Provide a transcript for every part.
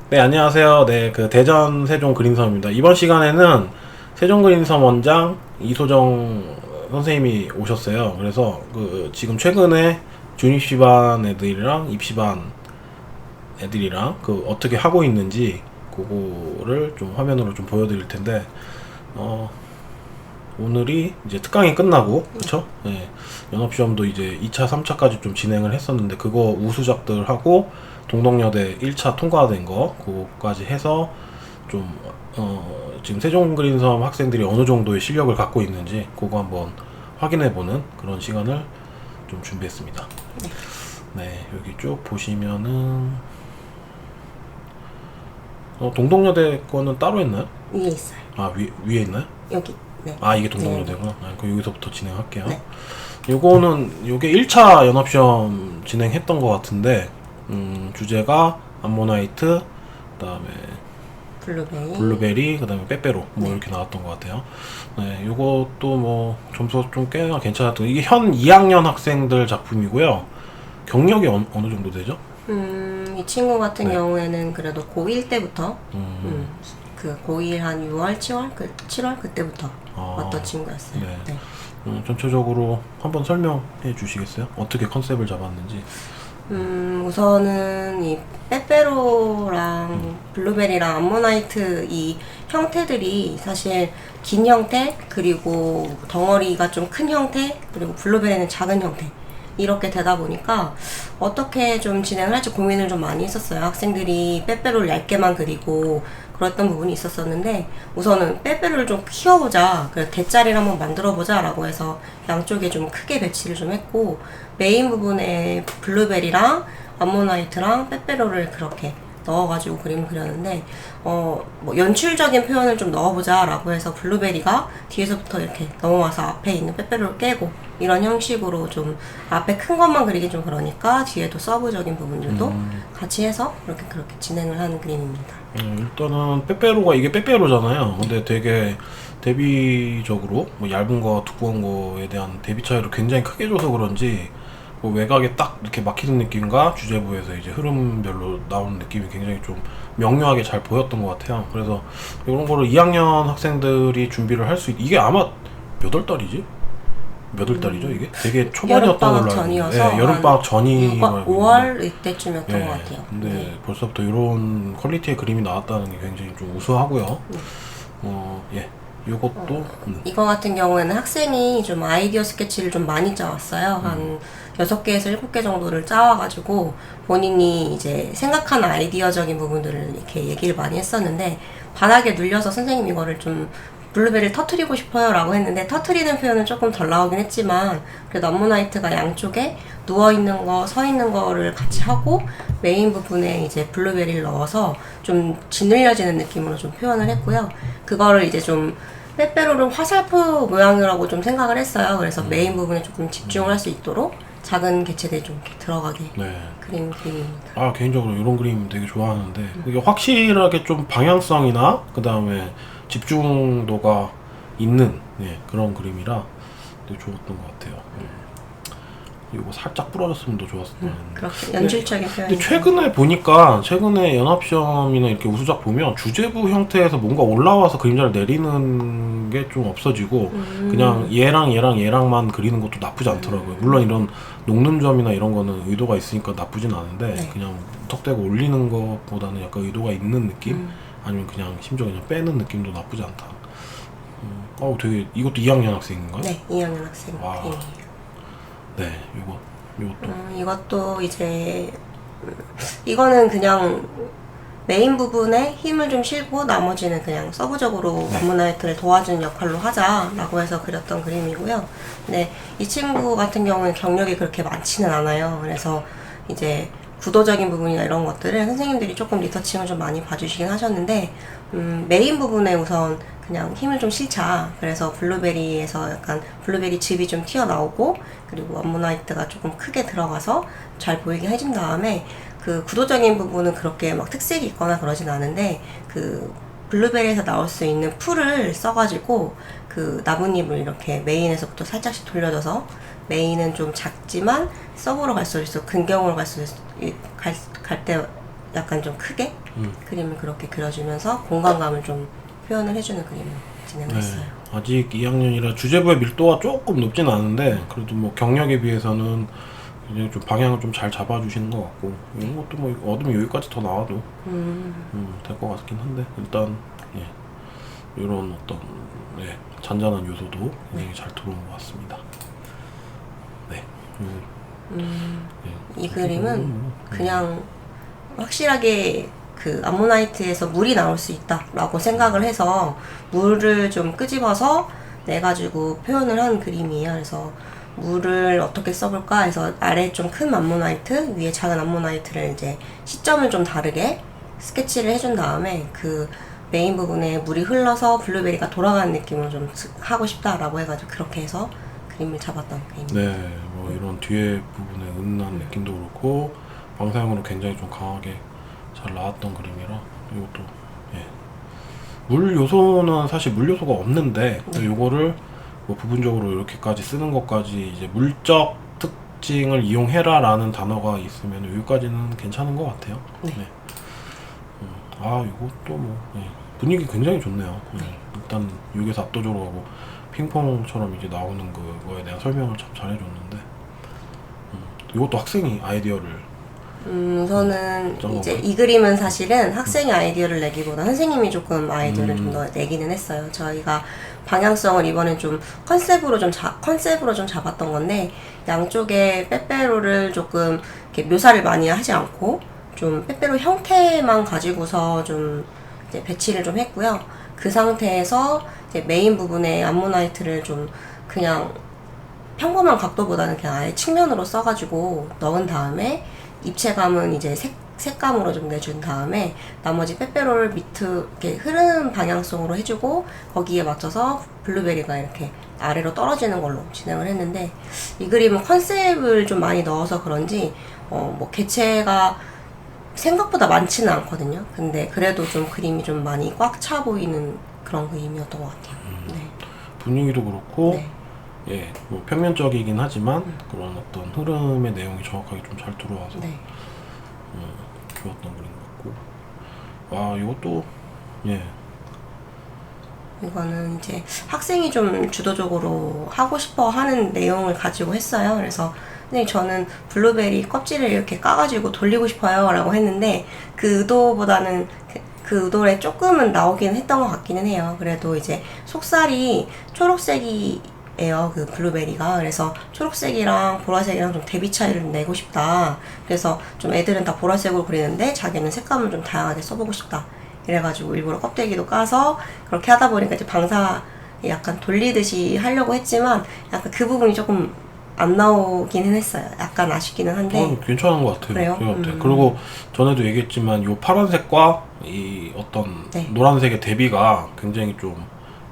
네, 안녕하세요. 네, 그 대전 세종 그린섬입니다. 이번 시간에는 세종 그린섬 원장 이소정 선생님이 오셨어요. 그래서 그 지금 최근에 준입시반 애들이랑 입시반 애들이랑 그 어떻게 하고 있는지 그거를 좀 화면으로 좀 보여드릴 텐데 어 오늘이 이제 특강이 끝나고 그쵸? 네, 연합시험도 이제 2차, 3차까지 좀 진행을 했었는데 그거 우수작들하고 동덕여대 1차 통과된 거 그거까지 해서 좀 지금 세종그린섬 학생들이 어느 정도의 실력을 갖고 있는지 그거 한번 확인해보는 그런 시간을 좀 준비했습니다. 네, 여기 쭉 보시면은 동덕여대 거는 따로 했나요? 위에 있어요. 아, 위에 있나요? 여기. 네. 아, 이게 동덕여대구나. 아, 그럼 여기서부터 진행할게요. 네. 요게 1차 연합시험 진행했던 것 같은데, 주제가 암모나이트, 그 다음에 블루베리, 그 다음에 빼빼로, 뭐 이렇게 나왔던 것 같아요. 네, 요것도 뭐 점수가 좀 꽤나 괜찮았던, 이게 현 2학년 학생들 작품이고요. 경력이 어느 정도 되죠? 이 친구 같은 네. 경우에는 그래도 고1 때부터, 그 고1 한 6월, 7월, 7월 그때부터 왔던 친구였어요. 네. 네. 전체적으로 한번 설명해 주시겠어요? 어떻게 컨셉을 잡았는지. 우선은 이 빼빼로랑 블루베리랑 암모나이트 이 형태들이 사실 긴 형태, 그리고 덩어리가 좀 큰 형태, 그리고 블루베리는 작은 형태. 이렇게 되다 보니까 어떻게 좀 진행을 할지 고민을 좀 많이 했었어요. 학생들이 빼빼로를 얇게만 그리고 그랬던 부분이 있었었는데 우선은 빼빼로를 좀 키워보자, 그래서 대자리를 한번 만들어보자 라고 해서 양쪽에 좀 크게 배치를 좀 했고, 메인 부분에 블루베리랑 암모나이트랑 빼빼로를 그렇게 넣어가지고 그림을 그렸는데 뭐 연출적인 표현을 좀 넣어보자 라고 해서 블루베리가 뒤에서부터 이렇게 넘어와서 앞에 있는 빼빼로를 깨고 이런 형식으로 좀 앞에 큰 것만 그리기 좀 그러니까 뒤에도 서브적인 부분들도 같이 해서 그렇게 진행을 하는 그림입니다. 일단은 빼빼로가 이게 빼빼로잖아요. 근데 되게 대비적으로 뭐 얇은 거 두꺼운 거에 대한 대비 차이를 굉장히 크게 줘서 그런지 뭐 외곽에 딱 이렇게 막히는 느낌과 주제부에서 이제 흐름별로 나오는 느낌이 굉장히 좀 명료하게 잘 보였던 것 같아요. 그래서 이런 거를 2학년 학생들이 준비를 할 수 이게 아마 몇 월 달이지? 몇 월 달이죠 이게? 되게 초반이었던 걸로 여름방학 알고 전이어서 있는데 여름방학 전이 5월 이때쯤이었던 것 같아요. 근데 네. 벌써부터 이런 퀄리티의 그림이 나왔다는 게 굉장히 좀 우수하고요. 예, 요것도 이거 같은 경우에는 학생이 좀 아이디어 스케치를 좀 많이 짜왔어요. 한 6개에서 7개 정도를 짜와가지고 본인이 이제 생각하는 아이디어적인 부분들을 이렇게 얘기를 많이 했었는데, 바닥에 눌려서 선생님 이거를 좀 블루베리를 터트리고 싶어요 라고 했는데 터트리는 표현은 조금 덜 나오긴 했지만 그래도 암모나이트가 양쪽에 누워있는 거, 서있는 거를 같이 하고 메인 부분에 이제 블루베리를 넣어서 좀 짓눌려지는 느낌으로 좀 표현을 했고요. 그거를 이제 좀 빼빼로를 화살표 모양이라고 좀 생각을 했어요. 그래서 메인 부분에 조금 집중을 할 수 있도록 작은 개체들이 좀 이렇게 들어가게 그림입니다. 아, 개인적으로 이런 그림 되게 좋아하는데 이게 확실하게 좀 방향성이나 그 다음에 집중도가 있는 그런 그림이라 되게 좋았던 것 같아요. 이거 살짝 부러졌으면 더 좋았을 텐데. 그렇게 연출적인 표현이. 근데 최근에 보니까 최근에 연합시험이나 이렇게 우수작 보면 주제부 형태에서 뭔가 올라와서 그림자를 내리는 게 좀 없어지고 그냥 얘랑만 그리는 것도 나쁘지 않더라고요. 물론 이런 녹는 점이나 이런 거는 의도가 있으니까 나쁘진 않은데 그냥 턱대고 올리는 것보다는 약간 의도가 있는 느낌? 아니면 그냥 심지어 그냥 빼는 느낌도 나쁘지 않다. 되게 이것도 2학년 학생인가요? 네, 2학년 학생 와. 그림이에요. 네, 이것도. 이것도 이제 이거는 그냥 메인 부분에 힘을 좀 실고 나머지는 그냥 서브적으로 암모나이트를 도와주는 역할로 하자라고 해서 그렸던 그림이고요. 근데 이 친구 같은 경우는 경력이 그렇게 많지는 않아요. 그래서 이제 구도적인 부분이나 이런 것들을 선생님들이 조금 리서칭을 좀 많이 봐주시긴 하셨는데 메인 부분에 우선 그냥 힘을 좀 실자. 그래서 블루베리에서 약간 블루베리 즙이 좀 튀어나오고 그리고 암모나이트가 조금 크게 들어가서 잘 보이게 해준 다음에 그 구도적인 부분은 그렇게 막 특색이 있거나 그러진 않은데 그 블루베리에서 나올 수 있는 풀을 써가지고 그 나뭇잎을 이렇게 메인에서부터 살짝씩 돌려줘서 메인은 좀 작지만 서브로 갈수록 근경으로 갈수록 갈 때 약간 좀 크게 그림을 그렇게 그려주면서 공간감을 좀 표현을 해주는 그림을 진행을 네. 했어요. 아직 2학년이라 주제부의 밀도가 조금 높진 않은데 그래도 뭐 경력에 비해서는 이제 좀 방향을 좀 잘 잡아주시는 것 같고 이런 것도 뭐 얻으면 여기까지 더 나와도 될 것 같긴 한데 일단 예, 이런 어떤 예, 잔잔한 요소도 굉장히 잘 들어온 것 같습니다. 네. 예, 이 그림은 그냥 확실하게 그 암모나이트에서 물이 나올 수 있다라고 생각을 해서 물을 좀 끄집어서 내가지고 표현을 한 그림이에요. 그래서 물을 어떻게 써볼까 해서 아래 좀 큰 암모나이트, 위에 작은 암모나이트를 이제 시점을 좀 다르게 스케치를 해준 다음에 그 메인 부분에 물이 흘러서 블루베리가 돌아가는 느낌으로 좀 하고 싶다라고 해가지고 그렇게 해서 그림을 잡았던 그림입니다. 네, 뭐 이런 뒤에 부분의 은은한 느낌도 그렇고 방사형으로 굉장히 좀 강하게 잘 나왔던 그림이라 이것도 예. 물 요소는 사실 물 요소가 없는데 요거를 뭐 부분적으로 이렇게까지 쓰는 것까지 이제 물적 특징을 이용해라라는 단어가 있으면 여기까지는 괜찮은 것 같아요. 네. 아 이것도 뭐 예. 분위기 굉장히 좋네요. 예. 일단 여기서 압도적으로 하고 핑퐁처럼 이제 나오는 그거에 대한 설명을 참 잘해줬는데 이것도 학생이 아이디어를 저는 어떤 이제 건가요? 이 그림은 사실은 학생이 아이디어를 내기보다 선생님이 조금 아이디어를 좀 더 내기는 했어요. 저희가 방향성을 이번엔 좀 컨셉으로 좀 잡았던 건데 양쪽에 빼빼로를 조금 이렇게 묘사를 많이 하지 않고 좀 빼빼로 형태만 가지고서 좀 이제 배치를 좀 했고요. 그 상태에서 이제 메인 부분에 암모나이트를 좀 그냥 평범한 각도보다는 그냥 아예 측면으로 써가지고 넣은 다음에 입체감은 이제 색감으로 좀 내준 다음에 나머지 빼빼로를 밑으로 이렇게 흐르는 방향성으로 해주고 거기에 맞춰서 블루베리가 이렇게 아래로 떨어지는 걸로 진행을 했는데 이 그림은 컨셉을 좀 많이 넣어서 그런지 뭐 개체가 생각보다 많지는 않거든요. 근데 그래도 좀 그림이 좀 많이 꽉 차 보이는 그런 그림이었던 것 같아요. 네. 분위기도 그렇고 네. 예, 뭐 평면적이긴 하지만 그런 어떤 흐름의 내용이 정확하게 좀 잘 들어와서 네. 좋았던 그림 같고 아 이것도 예 이거는 이제 학생이 좀 주도적으로 하고 싶어 하는 내용을 가지고 했어요. 그래서 선생님 저는 블루베리 껍질을 이렇게 까가지고 돌리고 싶어요 라고 했는데 그 의도보다는 그 의도에 조금은 나오긴 했던 것 같기는 해요. 그래도 이제 속살이 초록색이에요. 그 블루베리가. 그래서 초록색이랑 보라색이랑 좀 대비 차이를 내고 싶다. 그래서 좀 애들은 다 보라색으로 그리는데 자기는 색감을 좀 다양하게 써보고 싶다. 이래가지고 일부러 껍데기도 까서 그렇게 하다 보니까 이제 방사 약간 돌리듯이 하려고 했지만 약간 그 부분이 조금 안 나오기는 했어요. 약간 아쉽기는 한데. 괜찮은 것 같아요. 그래요? 제가 볼 때. 그리고 전에도 얘기했지만 이 파란색과 이 어떤 네. 노란색의 대비가 굉장히 좀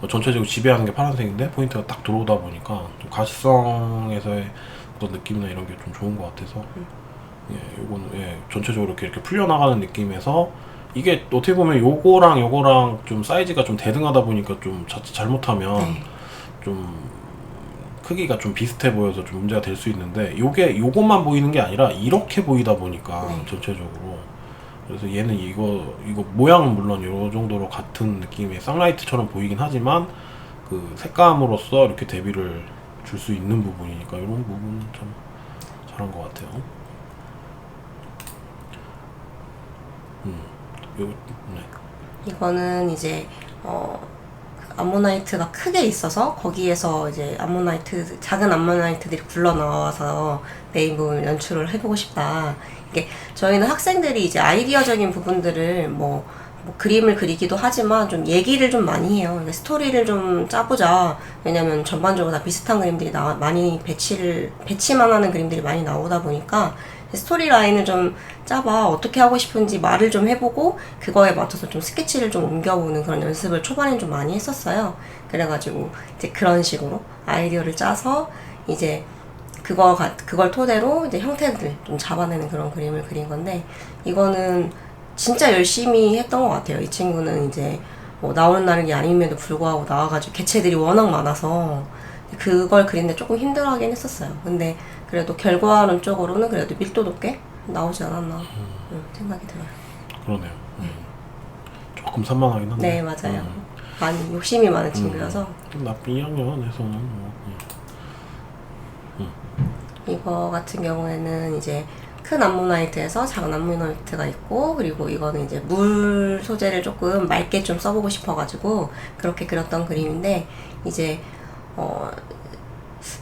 전체적으로 지배하는 게 파란색인데 포인트가 딱 들어오다 보니까 좀 가시성에서의 어떤 느낌이나 이런 게 좀 좋은 것 같아서 예, 요거는 예, 전체적으로 이렇게 풀려나가는 느낌에서 이게 어떻게 보면 요거랑 좀 사이즈가 좀 대등하다 보니까 좀 자칫 잘못하면 네. 좀 크기가 좀 비슷해 보여서 좀 문제가 될 수 있는데 요것만 보이는 게 아니라 이렇게 보이다 보니까 네. 전체적으로 그래서 얘는 이거 모양은 물론 요 정도로 같은 느낌의 쌍라이트처럼 보이긴 하지만 그 색감으로서 이렇게 대비를 줄 수 있는 부분이니까 이런 부분은 참 잘한 것 같아요. 네. 이거는 이제 암모나이트가 크게 있어서 거기에서 이제 작은 암모나이트들이 굴러 나와서 메인 부분 연출을 해보고 싶다. 이게 저희는 학생들이 이제 아이디어적인 부분들을 뭐 그림을 그리기도 하지만 좀 얘기를 좀 많이 해요. 그러니까 스토리를 좀 짜보자. 왜냐면 전반적으로 다 비슷한 그림들이 많이 배치만 하는 그림들이 많이 나오다 보니까 스토리 라인을 좀 짜봐. 어떻게 하고 싶은지 말을 좀 해보고 그거에 맞춰서 좀 스케치를 좀 옮겨보는 그런 연습을 초반엔 좀 많이 했었어요. 그래가지고 이제 그런 식으로 아이디어를 짜서 이제 그걸 토대로 이제 형태들 좀 잡아내는 그런 그림을 그린 건데 이거는 진짜 열심히 했던 것 같아요. 이 친구는 이제 뭐 나오는 날이 아님에도 불구하고 나와가지고 개체들이 워낙 많아서 그걸 그리는데 조금 힘들어하긴 했었어요. 근데 그래도 결과론적으로는 그래도 밀도 높게 나오지 않았나 생각이 들어요. 그러네요. 조금 산만하긴 한데. 네, 맞아요. 많이 욕심이 많은 친구여서. 나쁜 2학년에서는 뭐. 이거 같은 경우에는 이제 큰 암모나이트에서 작은 암모나이트가 있고, 그리고 이거는 이제 물 소재를 조금 맑게 좀 써보고 싶어가지고 그렇게 그렸던 그림인데, 이제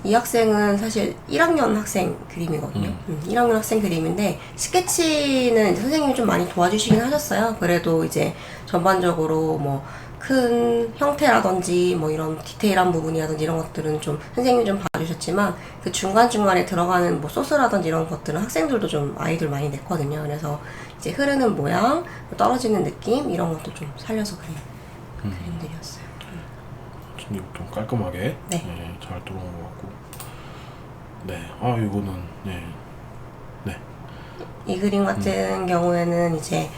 이 학생은 사실 1학년 학생 그림이거든요. 1학년 학생 그림인데, 스케치는 선생님이 좀 많이 도와주시긴 하셨어요. 그래도 이제 전반적으로 뭐 큰 형태라든지 뭐 이런 디테일한 부분이라든지 이런 것들은 좀 선생님이 좀 봐주셨지만, 그 중간중간에 들어가는 뭐 소스라든지 이런 것들은 학생들도 좀 아이들 많이 냈거든요. 그래서 이제 흐르는 모양, 떨어지는 느낌 이런 것도 좀 살려서 그린 그림들이었어요. 좀 깔끔하게 네. 네, 잘 들어온 것 같고. 네, 아 이거는 네. 이 그림 같은 경우에는 이제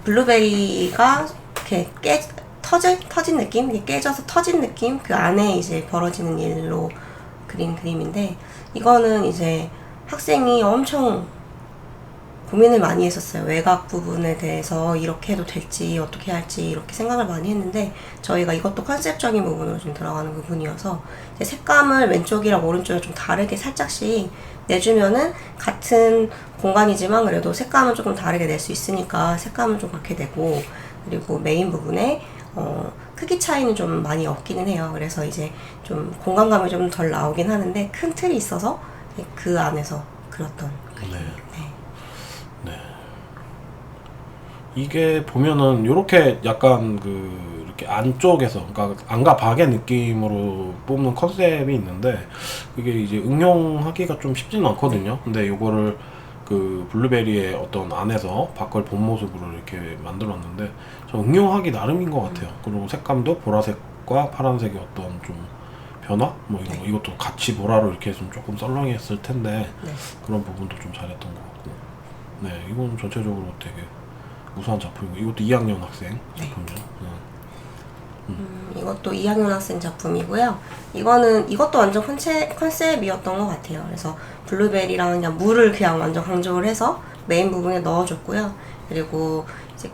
블루베리가 이렇게 터진 느낌? 이게 깨져서 터진 느낌? 그 안에 이제 벌어지는 일로 그린 그림인데, 이거는 이제 학생이 엄청 고민을 많이 했었어요. 외곽 부분에 대해서 이렇게 해도 될지 어떻게 할지 이렇게 생각을 많이 했는데, 저희가 이것도 컨셉적인 부분으로 좀 들어가는 부분이어서 이제 색감을 왼쪽이랑 오른쪽을 좀 다르게 살짝씩 내주면은 같은 공간이지만 그래도 색감은 조금 다르게 낼 수 있으니까 색감은 좀 그렇게 내고, 그리고 메인 부분에 크기 차이는 좀 많이 없기는 해요. 그래서 이제 좀 공간감이 좀 덜 나오긴 하는데, 큰 틀이 있어서 그 안에서 그렸던 그림. 네. 이게 보면은 요렇게 약간 이렇게 안쪽에서, 그러니까 안과 박의 느낌으로 뽑는 컨셉이 있는데, 그게 이제 응용하기가 좀 쉽지는 않거든요. 근데 요거를 그 블루베리의 어떤 안에서 밖을 본 모습으로 이렇게 만들었는데, 저 응용하기 나름인 것 같아요. 그리고 색감도 보라색과 파란색의 어떤 좀 변화? 뭐 이런 거, 이것도 같이 보라로 이렇게 좀 조금 썰렁했을 텐데, 그런 부분도 좀 잘했던 것 같고. 네, 이건 전체적으로 되게 우수한 작품이고, 이것도 2학년 학생 작품이죠. 이것도 2학년 학생 작품이고요. 이것도 완전 컨셉이었던 것 같아요. 그래서 블루베리랑 그냥 물을 그냥 완전 강조를 해서 메인 부분에 넣어줬고요. 그리고 이제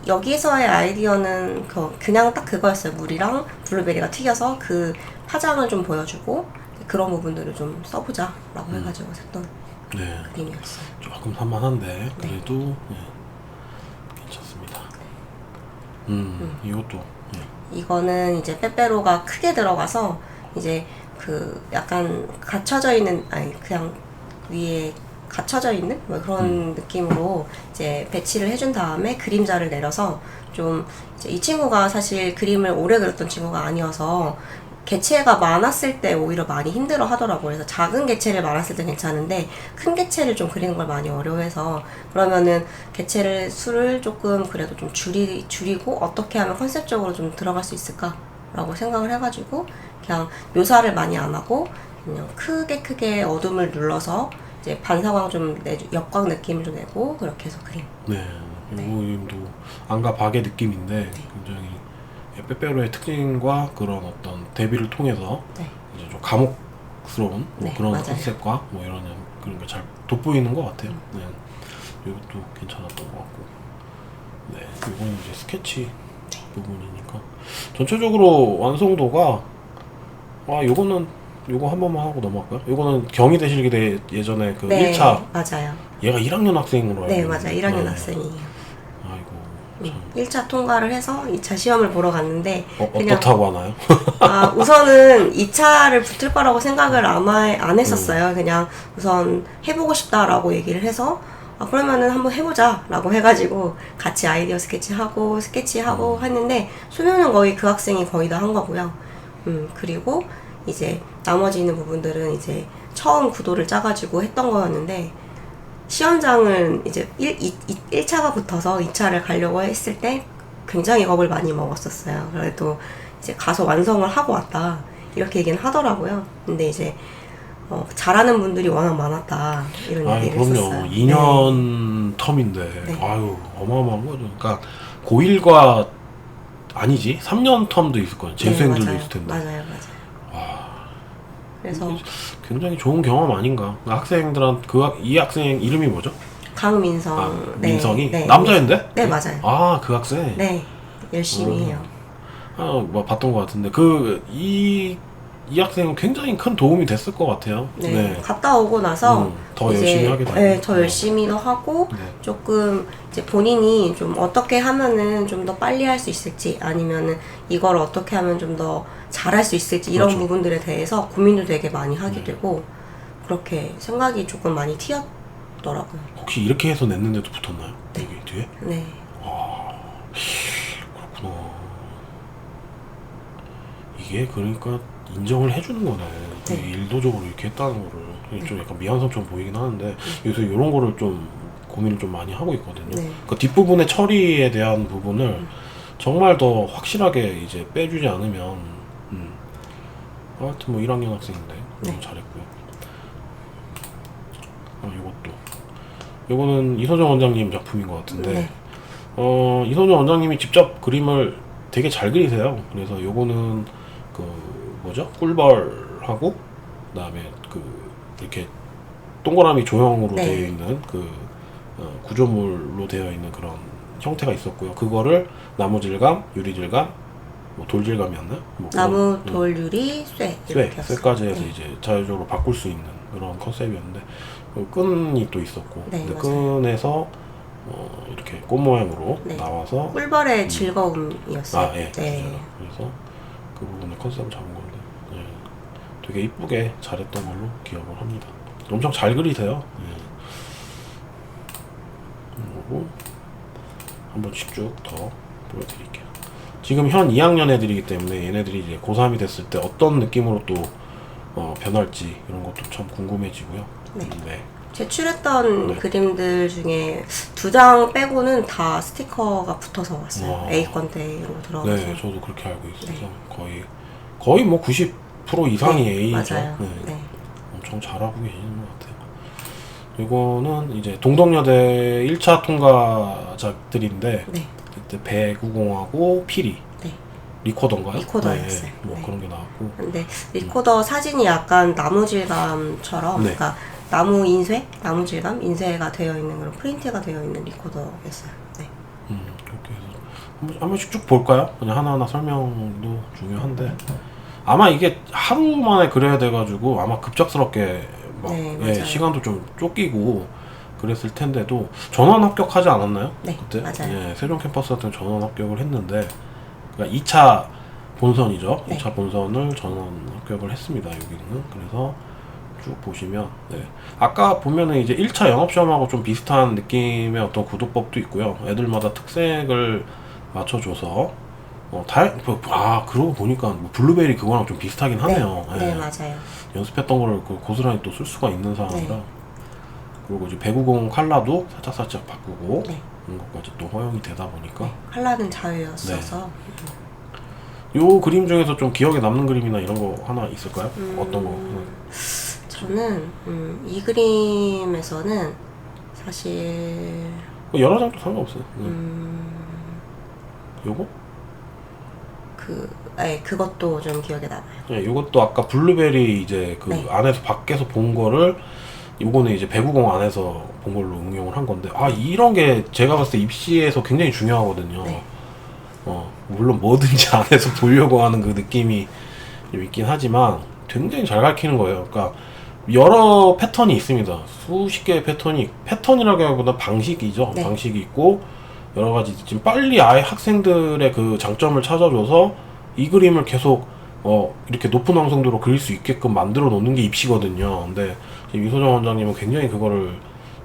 여기서의 아이디어는 그냥 딱 그거였어요. 물이랑 블루베리가 튀겨서 그 파장을 좀 보여주고 그런 부분들을 좀 써보자라고 해가지고 했던 그림이었어요. 조금 산만한데 그래도 괜찮습니다. 이것도 이거는 이제 빼빼로가 크게 들어가서 이제 그 약간 갇혀져 있는, 아니 그냥 위에 갇혀져 있는 뭐 그런 느낌으로 이제 배치를 해준 다음에 그림자를 내려서, 좀 이제 이 친구가 사실 그림을 오래 그렸던 친구가 아니어서 개체가 많았을 때 오히려 많이 힘들어 하더라고요. 그래서 작은 개체를 많았을 때 괜찮은데 큰 개체를 좀 그리는 걸 많이 어려워해서, 그러면은 개체를 수를 조금 그래도 좀 줄이고 어떻게 하면 컨셉적으로 좀 들어갈 수 있을까라고 생각을 해가지고 그냥 묘사를 많이 안 하고 그냥 크게 어둠을 눌러서 이제 반사광 좀 역광 느낌을 좀 내고 그렇게 해서 그림. 이 그림도 안과 박의 느낌인데 굉장히 빼빼로의 특징과 그런 어떤 대비를 통해서 이제 좀 감옥스러운 뭐 그런 맞아요. 컨셉과 뭐 이런 그런 게 잘 돋보이는 것 같아요. 이것도 괜찮았던 것 같고. 이거는 이제 스케치 부분이니까 전체적으로 완성도가 요거 한 번만 하고 넘어갈까요? 요거는 경희대실기대 예전에 그 1차 맞아요. 얘가 1학년 학생으로 알고 있는데. 맞아요. 1학년 학생이에요. 아이고 참. 1차 통과를 해서 2차 시험을 보러 갔는데 어떻다고 하나요? 우선은 2차를 붙을 거라고 생각을 안 했었어요. 그냥 우선 해보고 싶다라고 얘기를 해서 그러면은 한번 해보자 라고 해가지고 같이 아이디어 스케치하고 했는데 수료는 거의 그 학생이 거의 다 한 거고요. 그리고 이제 나머지 있는 부분들은 이제 처음 구도를 짜가지고 했던 거였는데, 시험장은 이제 1차가 붙어서 2차를 가려고 했을 때 굉장히 겁을 많이 먹었었어요. 그래도 이제 가서 완성을 하고 왔다 이렇게 얘기는 하더라고요. 근데 이제 잘하는 분들이 워낙 많았다 이런 얘기를 했었어요. 2년 텀인데 아유 어마어마한 거죠. 그러니까 고1과 아니지 3년 텀도 있을 거예요. 재수생들도 있을 텐데. 맞아요. 그래서 굉장히 좋은 경험 아닌가. 학생들한 이 학생 이름이 뭐죠? 강민성. 아, 네, 민성이 네. 남자인데? 네, 맞아요. 아, 그 학생. 네, 열심히 해요. 뭐 봤던 것 같은데 이 학생은 굉장히 큰 도움이 됐을 것 같아요. 네, 갔다 오고 나서 더 이제, 열심히 하게 되고. 네, 더 열심히도 하고 네. 조금 이제 본인이 좀 어떻게 하면은 좀 더 빨리 할 수 있을지 아니면은 이걸 어떻게 하면 좀 더 잘할 수 있을지 이런 그렇죠. 부분들에 대해서 고민도 되게 많이 하게 되고 그렇게 생각이 조금 많이 튀었더라고요. 혹시 이렇게 해서 냈는데도 붙었나요? 여기 뒤에? 네, 그렇구나. 이게 그러니까 인정을 해주는 거네. 네. 일도적으로 이렇게 했다는 거를. 좀 약간 미안성처럼 보이긴 하는데 요새 이런 거를 좀 고민을 좀 많이 하고 있거든요. 네. 그 뒷부분의 처리에 대한 부분을 정말 더 확실하게 이제 빼주지 않으면 하여튼 뭐 1학년 학생인데 너무 잘했고요. 요거는 이소정 원장님 작품인 것 같은데 네. 이소정 원장님이 직접 그림을 되게 잘 그리세요. 그래서 요거는 그 뭐죠? 꿀벌하고 그다음에 그 이렇게 동그라미 조형으로 네. 되어 있는 그 구조물로 되어 있는 그런 형태가 있었고요. 그거를 나무 질감, 유리 질감, 뭐 돌 질감이었나? 뭐 나무, 그런, 돌, 유리, 쇠 이렇게 쇠까지 해서 네. 이제 자유적으로 바꿀 수 있는 그런 컨셉이었는데 끈이 또 있었고 네, 근데 맞아요. 끈에서 이렇게 꽃 모양으로 네. 나와서 꿀벌의 즐거움이었어요. 예. 네. 맞아요. 그래서 그 부분에 컨셉을 잡은 건데 예. 되게 이쁘게 잘했던 걸로 기억을 합니다. 엄청 잘 그리세요. 예. 그리고 한 번씩 쭉 더 보여드릴게요. 지금 현 2학년 애들이기 때문에 얘네들이 이제 고3이 됐을 때 어떤 느낌으로 또 변할지 이런 것도 참 궁금해지고요. 네. 제출했던 네. 그림들 중에 2장 빼고는 다 스티커가 붙어서 왔어요. 와. A건대로 들어가서. 네, 저도 그렇게 알고 있어서 거의 뭐 90% 이상이 네, A죠. 맞아요. 네. 네. 엄청 잘하고 계시는 것 같아요. 이거는 이제 동덕여대 1차 통과작들인데 네. 그때 배구공하고 피리 네. 리코더인가요? 리코더였어요. 뭐 네. 그런 게 나왔고 근데 리코더 사진이 약간 나무 질감처럼 네. 그러니까 나무 인쇄? 나무 질감? 인쇄가 되어 있는 그런 프린트가 되어 있는 리코더였어요. 네. 그렇게 해서 한 번씩 쭉 볼까요? 그냥 하나하나 설명도 중요한데 아마 이게 하루 만에 그려야 돼가지고 아마 급작스럽게 막 네, 맞아요. 시간도 좀 쫓기고 그랬을 텐데도 전원 합격하지 않았나요? 네, 그때? 맞아요. 예, 세종 캠퍼스 같은 전원 합격을 했는데 그러니까 2차 본선이죠. 네. 2차 본선을 전원 합격을 했습니다. 여기는. 그래서 쭉 보시면 아까 보면은 이제 1차 영업시험하고 좀 비슷한 느낌의 어떤 구도법도 있고요. 애들마다 특색을 맞춰줘서 그러고 보니까 뭐 블루베리 그거랑 좀 비슷하긴 하네요. 네, 맞아요. 연습했던 거를 고스란히 또 쓸 수가 있는 상황이라. 네. 그리고 이제 배구공 컬러도 살짝 바꾸고 네. 이런 것까지 또 허용이 되다 보니까 컬러는 자유였어서 요 그림 중에서 좀 기억에 남는 그림이나 이런 거 하나 있을까요? 어떤 거? 저는 이 그림에서는 사실 여러 장도 상관없어요. 요거? 그것도 좀 기억에 남아요. 예, 요것도 아까 블루베리 이제 그 네. 안에서 밖에서 본 거를 요거는 이제 배구공 안에서 본 걸로 응용을 한 건데 이런 게 제가 봤을 때 입시에서 굉장히 중요하거든요. 네. 물론 뭐든지 안에서 보려고 하는 그 느낌이 좀 있긴 하지만 굉장히 잘 가르치는 거예요. 그러니까 여러 패턴이 있습니다. 수십 개의 패턴이라기보다 방식이죠. 네. 방식이 있고 여러 가지 지금 빨리 아예 학생들의 그 장점을 찾아줘서 이 그림을 계속 이렇게 높은 완성도로 그릴 수 있게끔 만들어 놓는 게 입시거든요. 근데 지금 이소정 원장님은 굉장히 그거를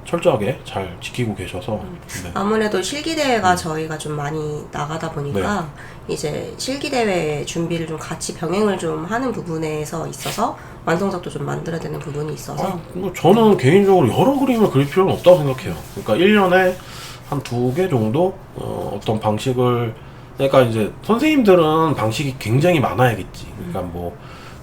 철저하게 잘 지키고 계셔서 네. 아무래도 실기대회가 저희가 좀 많이 나가다 보니까 이제 실기대회 준비를 좀 같이 병행을 좀 하는 부분에서 있어서 완성작도 좀 만들어야 되는 부분이 있어서 뭐 저는 개인적으로 여러 그림을 그릴 필요는 없다고 생각해요. 그러니까 1년에 한 2개 정도 어떤 방식을 그러니까 이제 선생님들은 방식이 굉장히 많아야겠지. 그러니까 뭐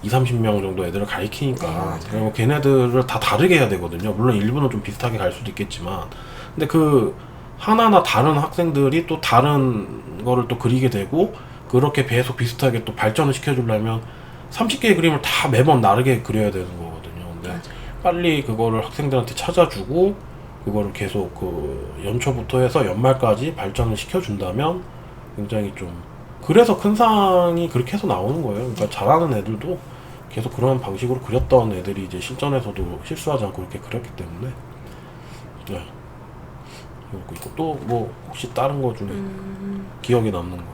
20-30명 정도 애들을 가리키니까 그리고 걔네들을 다 다르게 해야 되거든요. 물론 일부는 좀 비슷하게 갈 수도 있겠지만 근데 그 하나하나 다른 학생들이 또 다른 거를 또 그리게 되고 그렇게 계속 비슷하게 또 발전을 시켜주려면 30개의 그림을 다 매번 다르게 그려야 되는 거거든요. 근데 빨리 그거를 학생들한테 찾아주고 그거를 계속 그 연초부터 해서 연말까지 발전을 시켜준다면 굉장히 좀 그래서 큰 상이 그렇게 해서 나오는 거예요. 그러니까 잘하는 애들도 계속 그런 방식으로 그렸던 애들이 이제 실전에서도 실수하지 않고 그렇게 그렸기 때문에 네. 이거 또 뭐 혹시 다른 거 중에 기억에 남는 거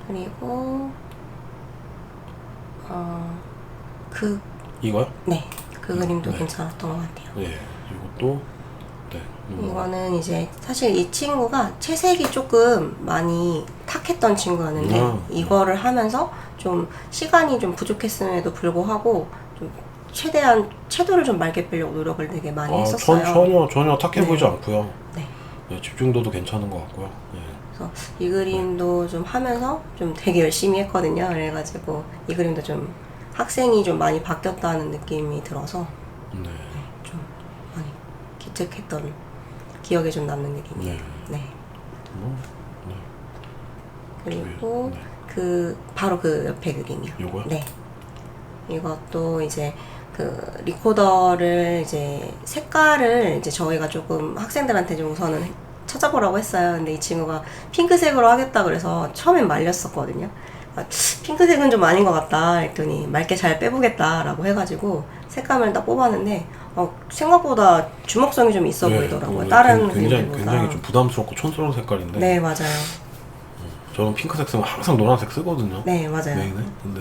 그리고 그 이거요? 네, 그 그림도 네. 괜찮았던 것 같아요. 네, 이것도 네. 이거는 이제 사실 이 친구가 채색이 조금 많이 탁했던 친구였는데 이거를 하면서 좀 시간이 좀 부족했음에도 불구하고 좀 최대한 채도를 좀 맑게 빼려고 노력을 되게 많이 했었어요. 전혀 탁해 네. 보이지 않고요. 네. 네, 집중도도 괜찮은 것 같고요. 네. 그래서 이 그림도 좀 하면서 좀 되게 열심히 했거든요. 그래가지고 이 그림도 좀 학생이 좀 많이 바뀌었다는 느낌이 들어서 네. 좀 많이 기특했던 기억에 좀 남는 그림이에요. 네. 네. 뭐, 네. 그리고 네. 그 바로 그 옆에 그림이요. 요거요? 네. 이것도 이제 그 리코더를 이제 색깔을 이제 저희가 조금 학생들한테 좀 우선은 찾아보라고 했어요. 근데 이 친구가 핑크색으로 하겠다 그래서 처음엔 말렸었거든요. 아, 핑크색은 좀 아닌 것 같다 했더니 맑게 잘 빼보겠다라고 해가지고 색감을 딱 뽑았는데 생각보다 주목성이 좀 있어 보이더라고요. 다른 굉장히 그림들보다. 좀 부담스럽고 촌스러운 색깔인데. 네, 맞아요. 저는 핑크색 쓰면 항상 노란색 쓰거든요. 네, 맞아요. 메인에. 근데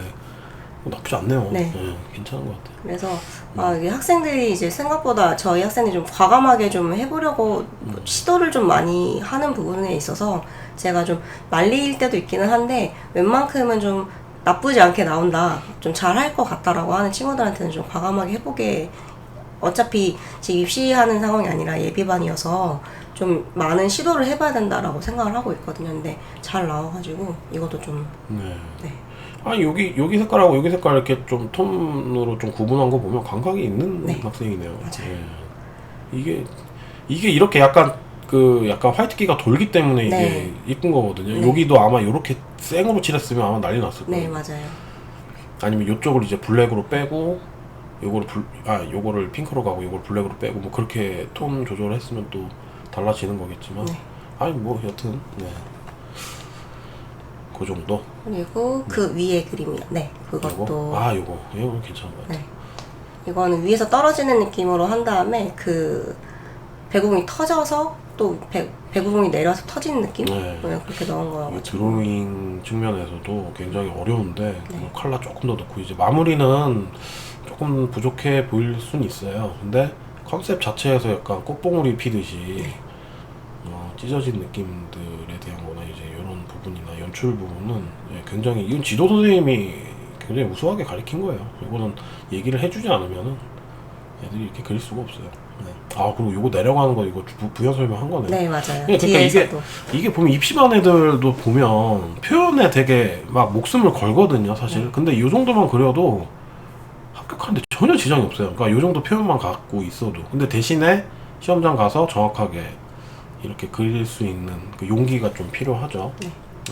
나쁘지 않네요. 네. 괜찮은 것 같아요. 그래서 이게 학생들이 이제 생각보다 저희 학생들이 좀 과감하게 좀 해보려고 시도를 좀 많이 하는 부분에 있어서 제가 좀 말릴 때도 있기는 한데 웬만큼은 좀 나쁘지 않게 나온다, 좀 잘할 것 같다라고 하는 친구들한테는 좀 과감하게 해보게. 어차피 지금 입시하는 상황이 아니라 예비반이어서 좀 많은 시도를 해봐야 된다라고 생각을 하고 있거든요. 근데 잘 나와가지고 이것도 좀 네. 네. 여기 색깔하고 여기 색깔 이렇게 좀 톤으로 좀 구분한 거 보면 감각이 있는 네. 학생이네요. 맞아요. 이게 이렇게 약간 화이트기가 돌기 때문에 이게 네. 이쁜 거거든요. 네. 여기도 아마 이렇게 생으로 칠했으면 아마 난리 났을 거예요. 네, 맞아요. 아니면 이쪽을 이제 블랙으로 빼고 요거를 핑크로 가고 요걸 블랙으로 빼고 뭐 그렇게 톤 조절을 했으면 또 달라지는 거겠지만 네. 뭐 여튼 그 정도. 그리고 그 위에 그림이요. 네, 그것도 요거 괜찮은 것 같아요. 네. 이거는 위에서 떨어지는 느낌으로 한 다음에 그 배구공이 터져서 또 배구공이 내려서 터지는 느낌? 네. 그렇게 넣은 이 거예요. 드로잉 측면에서도 굉장히 어려운데 네. 컬러 조금 더 넣고 이제 마무리는 조금 부족해 보일 수는 있어요. 근데 컨셉 자체에서 약간 꽃봉오리 피듯이 찢어진 느낌들에 대한 거나 이제 이런 부분이나 연출 부분은 굉장히 이건 지도 선생님이 굉장히 우수하게 가르친 거예요. 이거는 얘기를 해주지 않으면은 애들이 이렇게 그릴 수가 없어요. 네. 그리고 이거 내려가는 거 이거 부연 설명한 거네. 네, 맞아요. 그러니까 뒤에서도. 이게 보면 입시반 애들도 보면 표현에 되게 막 목숨을 걸거든요, 사실. 네. 근데 이 정도만 그려도 합격하는데 전혀 지장이 없어요. 그러니까 이 정도 표현만 갖고 있어도. 근데 대신에 시험장 가서 정확하게 이렇게 그릴 수 있는 그 용기가 좀 필요하죠. 네.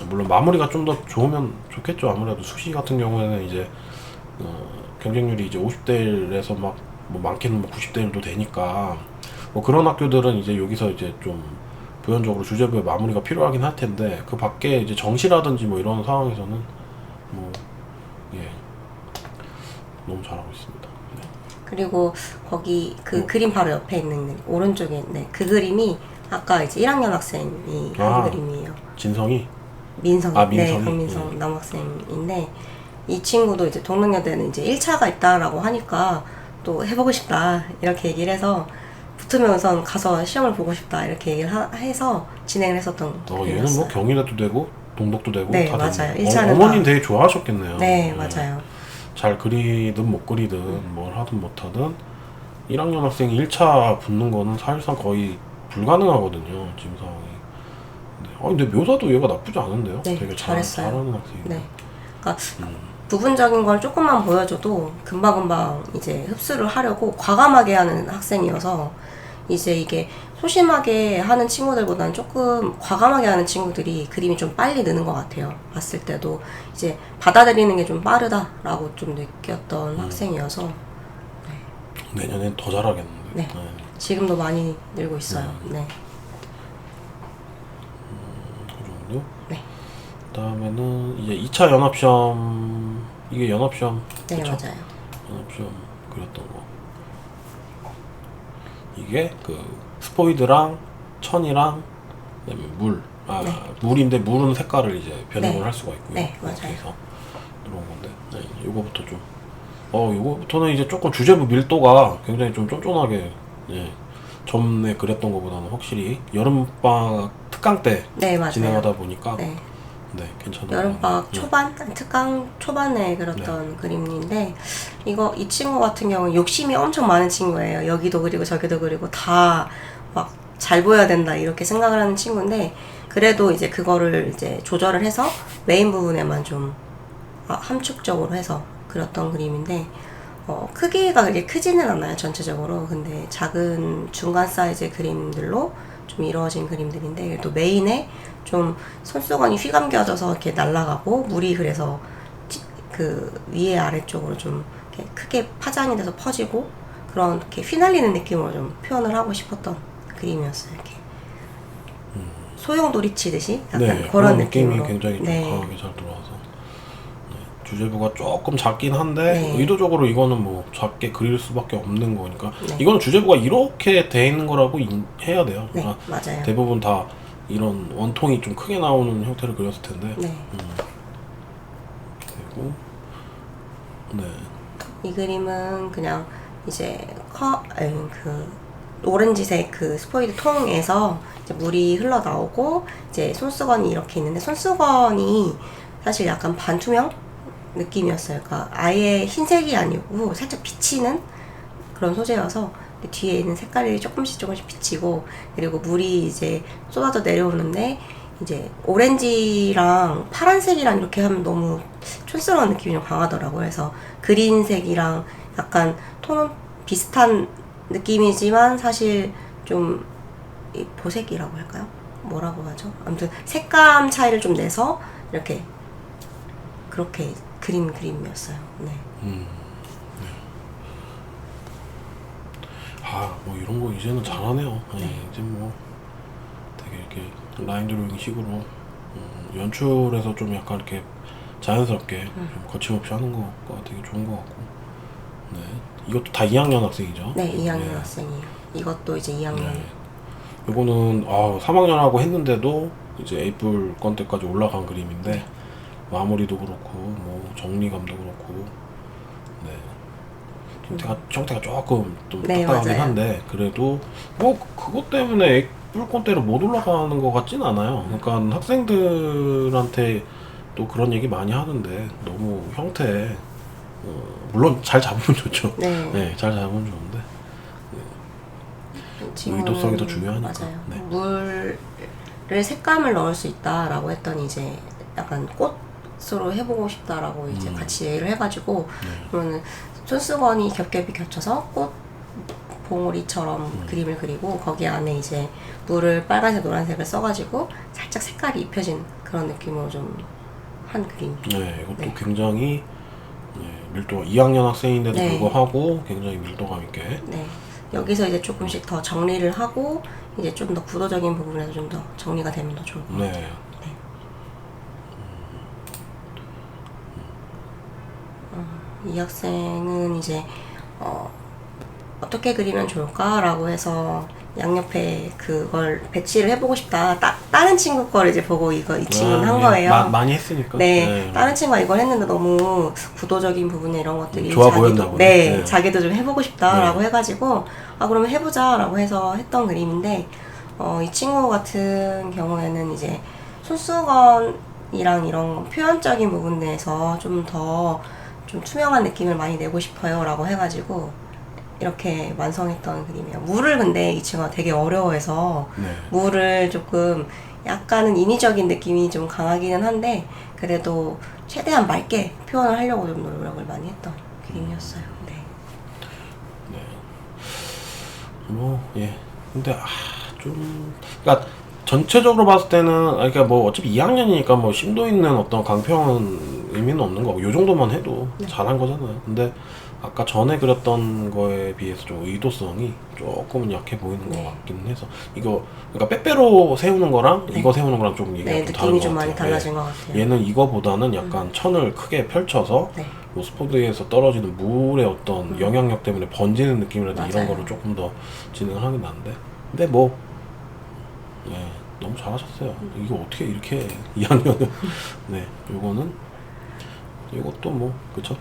물론 마무리가 좀 더 좋으면 좋겠죠. 아무래도 수시 같은 경우에는 이제 경쟁률이 이제 50대 1에서 막 뭐 많게는 뭐 90대 1도 되니까 뭐 그런 학교들은 이제 여기서 이제 좀 부연적으로 주제부에 마무리가 필요하긴 할 텐데 그 밖에 이제 정시라든지 뭐 이런 상황에서는 너무 잘하고 있습니다. 네. 그리고 거기 그 그림 바로 옆에 있는 오른쪽에 그 그림이 아까 이제 1학년 학생이 한 그림이에요. 진성이? 민성. 민성이? 네, 강민성 남학생인데 이 친구도 이제 동릉여대는 이제 1차가 있다라고 하니까 또 해보고 싶다 이렇게 얘기를 해서 붙으면 우선 가서 시험을 보고 싶다 이렇게 얘기를 해서 진행을 했었던 얘는 뭐 경희대도 되고 동덕도 되고 네, 다 맞아요. 되네요. 1차는 어머님 되게 좋아하셨겠네요. 네, 맞아요. 잘 그리든 못 그리든 뭘 하든 못하든 1학년 학생이 1차 붙는 거는 사실상 거의 불가능하거든요. 지금 상황이. 근데 묘사도 얘가 나쁘지 않은데요. 네, 되게 잘했어요. 잘하는 학생이에요. 네. 그러니까 부분적인 걸 조금만 보여줘도 금방금방 이제 흡수를 하려고 과감하게 하는 학생이어서 이제 이게 소심하게 하는 친구들보다는 조금 과감하게 하는 친구들이 그림이 좀 빨리 느는 것 같아요. 봤을 때도 이제 받아들이는 게 좀 빠르다라고 좀 느꼈던 학생이어서 내년엔 더 잘하겠는데. 네. 네. 지금도 많이 늘고 있어요. 네. 그 정도. 네. 그다음에는 이제 2차 연합시험, 이게 연합시험. 네, 그쵸? 맞아요. 연합시험 그렸던 거. 이게 그 스포이드랑 천이랑 그다음에 물. 네. 물인데 물은 색깔을 이제 변형을 네. 할 수가 있고요. 네, 맞아요. 그래서 들어온 건데, 네, 요거부터 좀. 요거부터는 이제 조금 주제부 밀도가 굉장히 좀 쫀쫀하게, 예, 전에 그렸던 것보다는 확실히 여름방학 특강 때 네, 맞아요. 진행하다 보니까, 네. 네, 괜찮아요. 여름방학 초반, 특강 초반에 그렸던 그림인데, 이 친구 같은 경우는 욕심이 엄청 많은 친구예요. 여기도 그리고 저기도 그리고 다 막 잘 보여야 된다 이렇게 생각을 하는 친구인데, 그래도 이제 그거를 이제 조절을 해서 메인 부분에만 좀 함축적으로 해서 그렸던 그림인데, 크기가 그렇게 크지는 않아요, 전체적으로. 근데 작은 중간 사이즈의 그림들로 좀 이루어진 그림들인데, 또 메인에 좀 손수건이 휘감겨져서 이렇게 날아가고, 물이 그래서 그 위에 아래쪽으로 좀 이렇게 크게 파장이 돼서 퍼지고, 그런 이렇게 휘날리는 느낌으로 좀 표현을 하고 싶었던 그림이었어요. 이렇게 소용돌이 치듯이 약간 네, 그런 느낌이 느낌으로. 굉장히 좀 네. 강하게 잘 들어와서. 네, 주제부가 조금 작긴 한데, 네. 의도적으로 이거는 뭐 작게 그릴 수밖에 없는 거니까, 네. 이거는 주제부가 이렇게 돼 있는 거라고 해야 돼요. 네, 그러니까 맞아요. 대부분 다 이런 원통이 좀 크게 나오는 형태를 그렸을 텐데. 네. 그리고, 네. 이 그림은 그냥 이제 오렌지색 그 스포이드 통에서 이제 물이 흘러나오고, 이제 손수건이 이렇게 있는데, 손수건이 사실 약간 반투명 느낌이었어요. 그러니까 아예 흰색이 아니고 살짝 비치는 그런 소재여서, 뒤에 있는 색깔이 조금씩 비치고, 그리고 물이 이제 쏟아져 내려오는데, 이제 오렌지랑 파란색이랑 이렇게 하면 너무 촌스러운 느낌이 좀 강하더라고요. 그래서 그린색이랑 약간 톤은 비슷한 느낌이지만 사실 좀 보색이라고 할까요? 뭐라고 하죠? 아무튼 색감 차이를 좀 내서 이렇게 그렇게 그린 그림이었어요. 네. 뭐 이런 거 이제는 잘하네요. 이제 뭐 되게 이렇게 라인 드로잉 식으로 연출해서 좀 약간 이렇게 자연스럽게 좀 거침없이 하는 거가 되게 좋은 것 같고. 네. 이것도 다 2학년 학생이죠? 네, 2학년 학생이에요. 이것도 이제 2학년. 네. 이거는 3학년하고 했는데도 이제 에이플 건 때까지 올라간 그림인데, 마무리도 그렇고 뭐 정리감도 그렇고, 네. 형태가 조금 좀 네, 딱딱하긴 맞아요. 한데, 그래도 뭐 그것 때문에 에이플 건 때로 못 올라가는 것 같진 않아요. 그러니까 학생들한테 또 그런 얘기 많이 하는데, 너무 형태, 물론 잘 잡으면 좋죠. 네. 네, 잘 잡으면 좋은데 지금은 의도성이 더 중요하니까. 맞아요. 네. 물을 색감을 넣을 수 있다라고 했더니 이제 약간 꽃으로 해보고 싶다라고 이제 같이 얘기를 해가지고, 그러면은 손수건이 겹겹이 겹쳐서 꽃 봉우리처럼 그림을 그리고, 거기 안에 이제 물을 빨간색 노란색을 써가지고 살짝 색깔이 입혀진 그런 느낌으로 좀 한 그림. 네, 이것도 네. 굉장히 밀도가 2학년 학생인데도 네. 불구하고 굉장히 밀도감 있게. 네. 여기서 이제 조금씩 더 정리를 하고, 이제 좀 더 구도적인 부분에서 좀 더 정리가 되면 더 좋을 것 같아요. 네. 이 학생은 이제 어떻게 그리면 좋을까라고 해서 양옆에 그걸 배치를 해보고 싶다. 다른 친구 거를 이제 보고 이 친구는 한 거예요. 많이 했으니까. 네, 다른 친구가 이걸 했는데 너무 구도적인 부분에 이런 것들이 좋아 보였나 보네. 네, 네. 자기도 좀 해보고 싶다라고 해가지고, 그러면 해보자라고 해서 했던 그림인데, 이 친구 같은 경우에는 이제 손수건이랑 이런 표현적인 부분에서 좀 더 좀 투명한 느낌을 많이 내고 싶어요라고 해가지고 이렇게 완성했던 그림이에요. 물을 근데 이 친구가 되게 어려워해서, 물을 조금 약간은 인위적인 느낌이 좀 강하기는 한데, 그래도 최대한 맑게 표현을 하려고 좀 노력을 많이 했던 그림이었어요. 네. 근데 그러니까 전체적으로 봤을 때는, 그러니까 뭐 어차피 2학년이니까 뭐 심도 있는 어떤 강평은 의미는 없는 거고, 요 정도만 해도 잘한 거잖아요. 근데 아까 전에 그렸던 거에 비해서 좀 의도성이 조금은 약해 보이는 것 네. 같긴 해서 이거 그러니까 빼빼로 세우는 거랑 이거 세우는 거랑 좀 얘기가 네, 좀 다른 느낌이 것 좀 같아요. 많이 달라진 것 같아요. 얘는 이거보다는 약간 천을 크게 펼쳐서 네. 로스포드에서 떨어지는 물의 어떤 영향력 때문에 번지는 느낌이라든지 이런 맞아요. 거를 조금 더 진행을 하긴 하는데 근데 뭐 네, 너무 잘하셨어요. 이거 어떻게 이렇게 2학년은 네, 이것도 뭐 그쵸?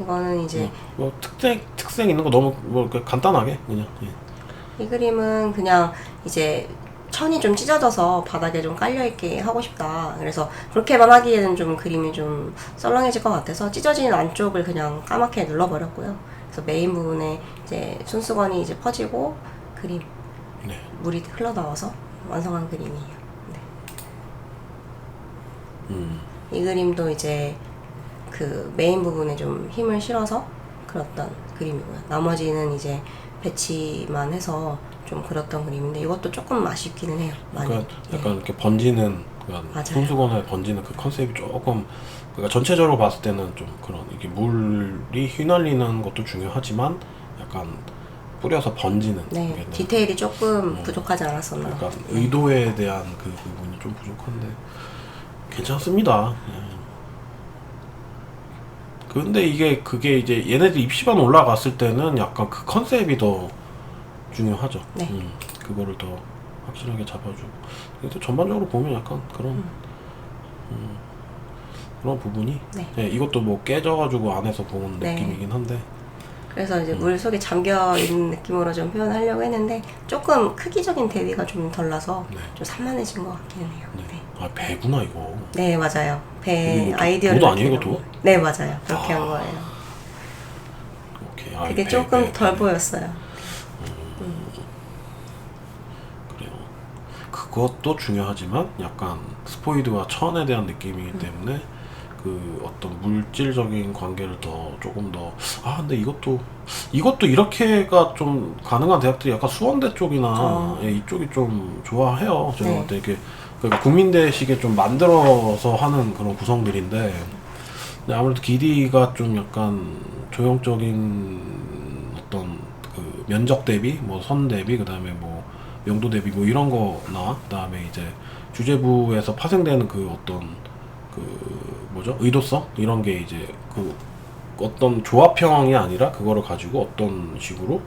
이거는 이제 뭐 특색 있는 거 너무 뭐 이렇게 간단하게 그냥 예. 이 그림은 그냥 이제 천이 좀 찢어져서 바닥에 좀 깔려있게 하고 싶다. 그래서 그렇게만 하기에는 좀 그림이 좀 썰렁해질 것 같아서 찢어진 안쪽을 그냥 까맣게 눌러버렸고요. 그래서 메인 부분에 이제 손수건이 이제 퍼지고 그림, 네. 물이 흘러나와서 완성한 그림이에요. 이 그림도 이제 그 메인 부분에 좀 힘을 실어서 그렸던 그림이고요. 나머지는 이제 배치만 해서 좀 그렸던 그림인데 이것도 조금 아쉽기는 해요. 많이. 그러니까 약간 이렇게 번지는 그러니까 맞아요. 손수건에 번지는 그 컨셉이 조금 그러니까 전체적으로 봤을 때는 좀 그런 이게 물이 휘날리는 것도 중요하지만 약간 뿌려서 번지는 네, 게 디테일이 조금 부족하지 않았었나. 약간 의도에 대한 그 부분이 좀 부족한데 괜찮습니다. 예. 근데 그게 이제 얘네들 입시반 올라갔을 때는 약간 그 컨셉이 더 중요하죠. 네. 그거를 더 확실하게 잡아주고. 그래서 전반적으로 보면 약간 그런 부분이. 네. 예, 이것도 뭐 깨져가지고 안에서 본 네. 느낌이긴 한데. 그래서 이제 물 속에 잠겨 있는 느낌으로 좀 표현하려고 했는데 조금 크기적인 대비가 좀 덜 나서 네. 좀 산만해진 것 같기는 해요. 네. 네. 아, 배구나, 이거. 네, 맞아요. 배 이거 도- 아이디어를 도도 아니에요, 넣기로. 이거 도? 네, 맞아요. 그렇게 한 거예요. 오케이. 아, 그게 배, 조금 배, 덜 배. 보였어요. 그래요. 그것도 중요하지만 약간 스포이드와 천에 대한 느낌이기 때문에 그 어떤 물질적인 관계를 조금 더 근데 이것도 이렇게가 좀 가능한 대학들이 약간 수원대 쪽이나 예, 이쪽이 좀 좋아해요. 제가 네. 볼때 이렇게 그러니까 국민대식에 좀 만들어서 하는 그런 구성들인데 근데 아무래도 기디가 좀 약간 조형적인 어떤 그 면적 대비, 뭐 선 대비, 그 다음에 뭐 명도 대비 뭐 이런 거나 그 다음에 이제 주제부에서 파생되는 그 어떤 그 뭐죠? 의도성 이런 게 이제 그 어떤 조합형이 아니라 그거를 가지고 어떤 식으로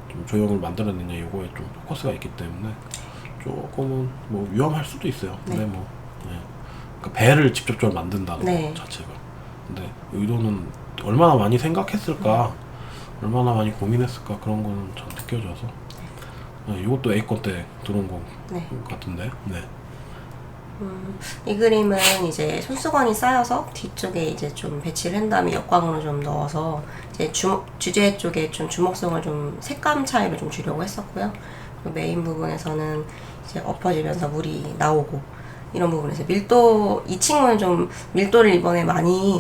좀 조형을 만들어내냐 이거에 좀 포커스가 있기 때문에 조금은 뭐 위험할 수도 있어요. 근데 뭐 예. 그러니까 배를 직접적으로 만든다는 네. 것 자체가. 근데 의도는 얼마나 많이 생각했을까, 얼마나 많이 고민했을까 그런 거는 전 느껴져서. 이것도 A건 때 들어온 거 네. 같은데. 네. 이 그림은 이제 손수건이 쌓여서 뒤쪽에 이제 좀 배치를 한 다음에 역광으로 좀 넣어서 이제 주제 쪽에 좀 주목성을 좀 색감 차이를 좀 주려고 했었고요. 그리고 메인 부분에서는 이제 엎어지면서 물이 나오고 이런 부분에서 이 친구는 좀 밀도를 이번에 많이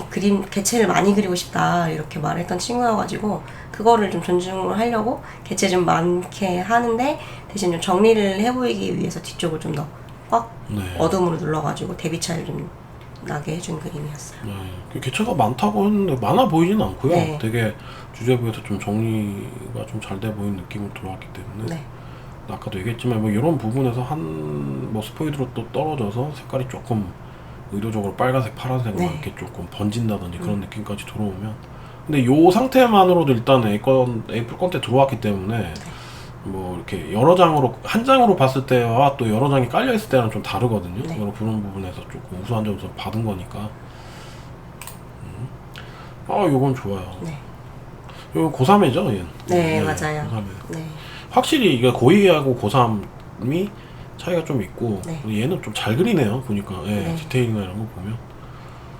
개체를 많이 그리고 싶다 이렇게 말했던 친구여가지고 그거를 좀 존중을 하려고 개체 좀 많게 하는데 대신 좀 정리를 해보이기 위해서 뒤쪽을 좀 더 꽉 네. 어둠으로 눌러가지고 대비 차이를 좀 나게 해준 그림이었어요. 네. 개체가 많다고 했는데 많아 보이진 않고요. 네. 되게 주제부에서 좀 정리가 좀 잘 돼 보이는 느낌을 들어왔기 때문에. 네. 아까도 얘기했지만 뭐 이런 부분에서 뭐 스포이드로 또 떨어져서 색깔이 조금 의도적으로 빨간색, 파란색 막 네. 이렇게 조금 번진다든지 그런 느낌까지 들어오면 근데 요 상태만으로도 일단 A풀 때 들어왔기 때문에 뭐 이렇게 여러 장으로 한 장으로 봤을 때와 또 여러 장이 깔려 있을 때랑 좀 다르거든요. 네. 그런 부분에서 조금 우수한 점수 받은 거니까. 요건 좋아요. 네. 이거 고3이죠, 얘는. 네, 맞아요. 고3이에요. 네. 확실히 이게 고2하고 고3이 차이가 좀 있고 네. 얘는 좀 잘 그리네요. 보니까 예, 네. 디테일이나 이런 거 보면.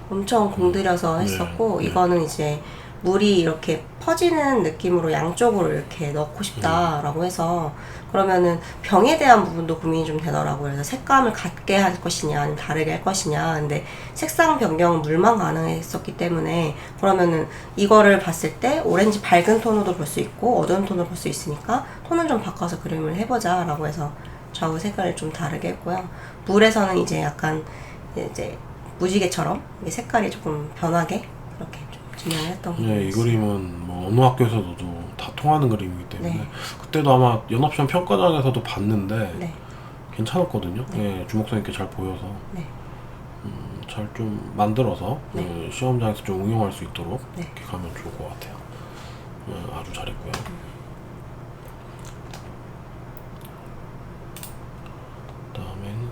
엄청 공들여서 네. 했었고 네. 이거는 이제 물이 이렇게 퍼지는 느낌으로 양쪽으로 이렇게 넣고 싶다라고 해서 그러면은 병에 대한 부분도 고민이 좀 되더라고요. 그래서 색감을 같게 할 것이냐 아니면 다르게 할 것이냐. 근데 색상 변경은 물만 가능했었기 때문에 그러면은 이거를 봤을 때 오렌지 밝은 톤으로도 볼 수 있고 어두운 톤으로 볼 수 있으니까 톤을 좀 바꿔서 그림을 해보자 라고 해서 좌우 색깔을 좀 다르게 했고요. 물에서는 이제 약간 이제 무지개처럼 색깔이 조금 변하게 그렇게 좀 진행했던 것 네, 이 그림은 뭐 어느 학교에서도 다 통하는 그림이기 때문에 네. 그때도 아마 연합시험 평가장에서도 봤는데 네. 괜찮았거든요. 네, 주목성 있게 잘 보여서 네. 잘 좀 만들어서 네. 시험장에서 좀 응용할 수 있도록 네. 이렇게 가면 좋을 것 같아요. 아주 잘했고요. 그다음에는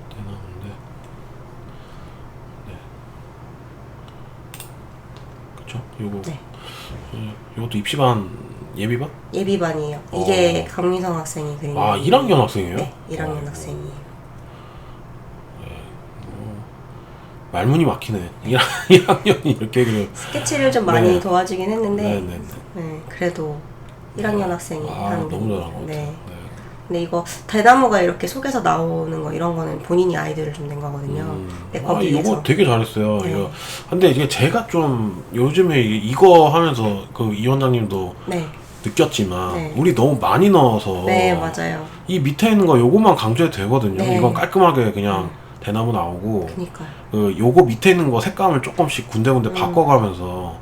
대나무인데, 네, 그쵸? 요거 네. 요것도 입시반 예비반? 예비반이에요. 이게 강민성 학생이 그린 아, 거예요. 1학년 학생이에요? 네, 1학년 학생이에요. 말문이 막히네. 1학년이 이렇게 그려. 스케치를 좀 많이 네. 도와주긴 했는데 네네네. 네, 그래도 1학년 학생이 하는 너무 그림이에요. 잘한 것 같아요. 네. 네. 근데 이거 대나무가 이렇게 속에서 나오는 거 이런 거는 본인이 아이디어를 좀 낸 거거든요. 근데 거기에서 이거 되게 잘했어요. 네. 이거. 근데 이게 제가 좀 요즘에 이거 하면서 그 이 원장님도 네, 느꼈지만 네. 우리 너무 많이 넣어서 네 맞아요. 이 밑에 있는 거 요거만 강조해도 되거든요. 네. 이건 깔끔하게 그냥 대나무 나오고 그니까요. 요거 밑에 있는 거 색감을 조금씩 군데군데 바꿔가면서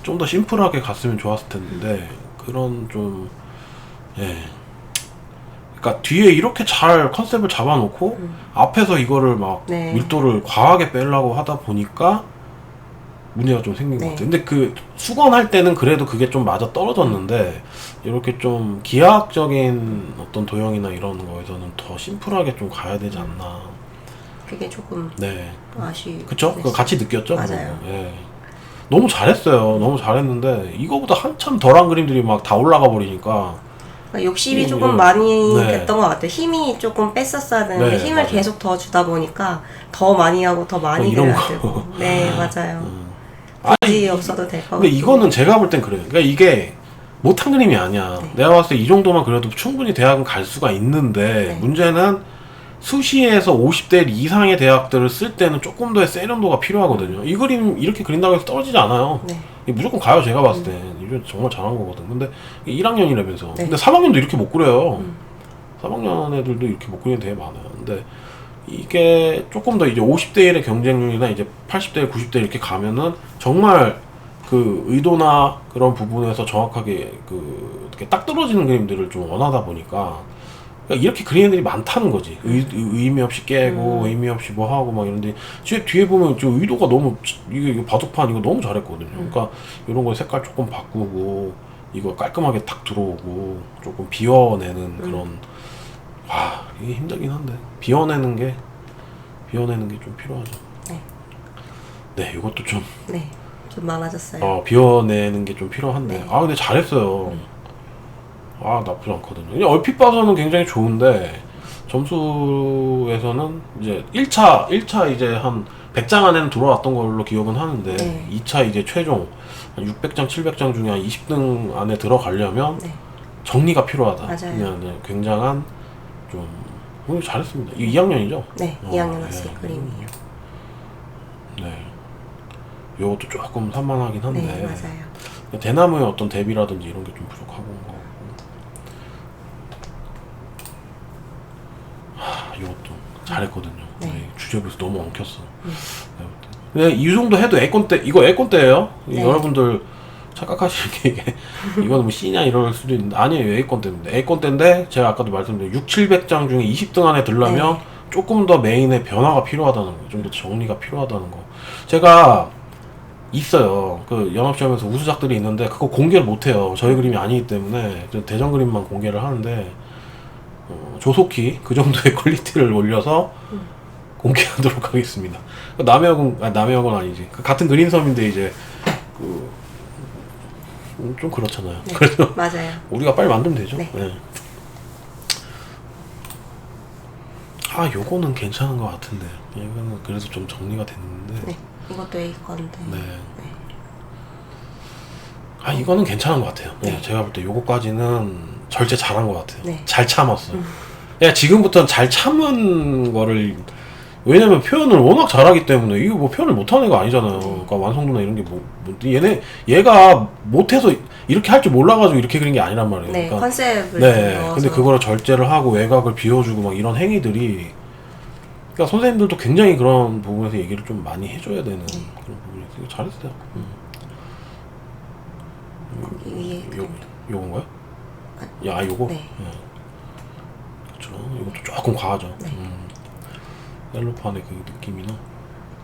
좀 더 심플하게 갔으면 좋았을 텐데 그런 좀 예. 그러니까 뒤에 이렇게 잘 컨셉을 잡아놓고 앞에서 이거를 막 네. 밀도를 과하게 빼려고 하다 보니까 문제가 좀 생긴 것 네. 같아요. 근데 그 수건할 때는 그래도 그게 좀 맞아 떨어졌는데 이렇게 좀 기하학적인 어떤 도형이나 이런 거에서는 더 심플하게 좀 가야 되지 않나. 그게 조금 네. 아쉬워. 그쵸? 그거 같이 느꼈죠? 맞아요. 그거? 예. 너무 잘했어요. 너무 잘했는데 이거보다 한참 덜한 그림들이 막 다 올라가 버리니까 그러니까 욕심이 이거, 조금 이거. 많이 네. 됐던 것 같아요. 힘이 조금 뺐었어야 되는데 네, 힘을 맞아요. 계속 더 주다 보니까 더 많이 하고 더 많이 이런 그려야 거. 되고. 네 맞아요. 아니, 굳이 없어도 될 것 같아요. 근데 이거는 제가 볼 땐 그래요. 그러니까 이게 못한 그림이 아니야. 네. 내가 봤을 때 이 정도만 그려도 충분히 대학은 갈 수가 있는데 네. 문제는 수시에서 50대 이상의 대학들을 쓸 때는 조금 더의 세련도가 필요하거든요. 이 그림 이렇게 그린다고 해서 떨어지지 않아요. 네. 이게 무조건 가요. 제가 봤을 때 이거 정말 잘한 거거든. 근데 1학년이라면서. 네. 근데 3학년도 이렇게 못 그려요. 3학년 애들도 이렇게 못 그리는 되게 많아요. 근데 이게 조금 더 이제 50대 1의 경쟁률이나 이제 80대 1, 90대 이렇게 가면은 정말 그 의도나 그런 부분에서 정확하게 그 이렇게 딱 떨어지는 그림들을 좀 원하다 보니까 그러니까 이렇게 그리는 애들이 많다는 거지. 의미 없이 깨고 의미 없이 뭐 하고 막 이런데 뒤에 보면 저 의도가 너무 이거 바둑판 이거 너무 잘했거든요. 그러니까 이런 거 색깔 조금 바꾸고 이거 깔끔하게 딱 들어오고 조금 비워내는 그런 와 이게 힘들긴 한데 비워내는 게 좀 필요하죠. 네. 네, 이것도 좀 네. 좀 많아졌어요. 비워내는 게 좀 필요한데 네. 근데 잘했어요. 나쁘지 않거든요. 그냥 얼핏 봐서는 굉장히 좋은데 점수에서는 이제 1차 이제 한 100장 안에는 들어왔던 걸로 기억은 하는데 네. 2차 이제 최종 한 600장, 700장 중에 한 20등 안에 들어가려면 네. 정리가 필요하다. 맞아요. 그냥 굉장한 좀 잘했습니다. 이거 2학년이죠? 네. 2학년 학생 그림이에요. 네. 요것도 조금 산만하긴 한데 네 맞아요. 대나무의 어떤 대비라든지 이런 게 좀 부족하고 이것도 잘했거든요. 네. 네, 주제부에서 너무 엉켰어. 근데 이 정도 해도 애권대 이거 애권대예요. 네. 여러분들 착각하시는 게 이거는 뭐 C냐 이럴 수도 있는데 아니에요. 애권대입니다. 애권대인데 제가 아까도 말씀드린 600-700장 중에 20등 안에 들려면 네. 조금 더 메인의 변화가 필요하다는 거, 좀 더 정리가 필요하다는 거. 제가 있어요. 그 연합시험에서 우수작들이 있는데 그거 공개를 못해요. 저희 그림이 아니기 때문에 대전 그림만 공개를 하는데 조속히 그 정도의 퀄리티를 올려서 공개하도록 하겠습니다. 남의 학원 아니지. 같은 그린섬인데 이제 좀 그렇잖아요. 네. 그래서 맞아요. 우리가 빨리 만들면 되죠. 네. 요거는 괜찮은 것 같은데 이거는 그래서 좀 정리가 됐는데 네. 이것도 A 건데. 네. 이거는 괜찮은 것 같아요. 네. 제가 볼 때 요거까지는 절제 잘한 것 같아요. 네. 잘 참았어요. 지금부터는 잘 참은 거를 왜냐면 표현을 워낙 잘하기 때문에 이거 뭐 표현을 못하는 애가 아니잖아요. 그러니까 완성도나 이런 게 얘가 못해서 이렇게 할 줄 몰라가지고 이렇게 그린 게 아니란 말이에요. 네, 그러니까 컨셉을 네, 넣어서. 근데 그거를 절제를 하고 외곽을 비워주고 막 이런 행위들이 그러니까 선생님들도 굉장히 그런 부분에서 얘기를 좀 많이 해줘야 되는 그런 부분이 있어요. 잘했어요. 거기 위에 요건가요? 야, 요거? 네. 그렇죠. 이것도 조금 과하죠. 네. 셀로판의 그 느낌이나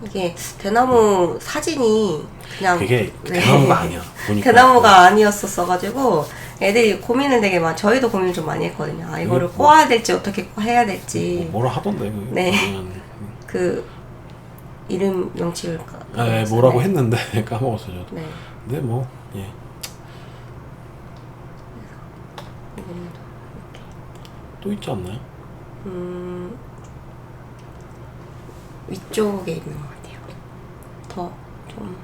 이게 대나무 사진이 그냥 그게 네. 대나무가 아니야. 보니까. 대나무가 아니었었어가지고 애들이 고민은 되게 저희도 고민 좀 많이 했거든요. 아 이거를 뭐- 꼬아야 될지 어떻게 해야 될지 뭐라 하던데. 네. 그냥, 그 이름 명칭을 네, 뭐라고 했는데 까먹었어요. 저도. 네. 근데 뭐 예. 또 있지 않나요? 위쪽에 있는 것 같아요. 더 좀